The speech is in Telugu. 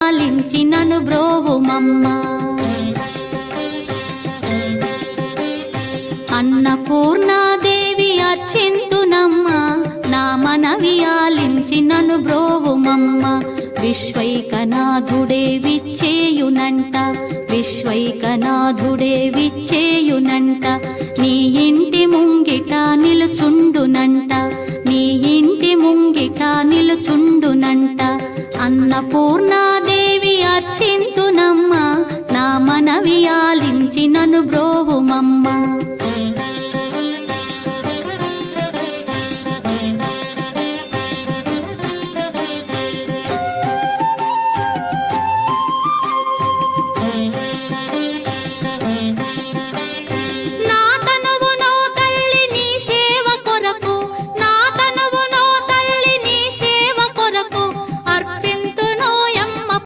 ఆలించి నను బ్రోవుమమ్మ. అన్నపూర్ణాదేవి అర్చింతునమ్మ, నా మనవి ఆలించి నను బ్రోవుమమ్మ. విశ్వైకనాథుడే విచ్చేయునంట, విశ్వైకనాథుడే విచ్చేయునంట. నీ ఇంటి ముంగిట నిలుచుండునంట, నీ ఇంటి ముంగిట నిలుచుండునంట. అన్నపూర్ణాదేవి అర్చింతునమ్మ, నా మనవి ఆలించి నను బ్రోవుమమ్మ.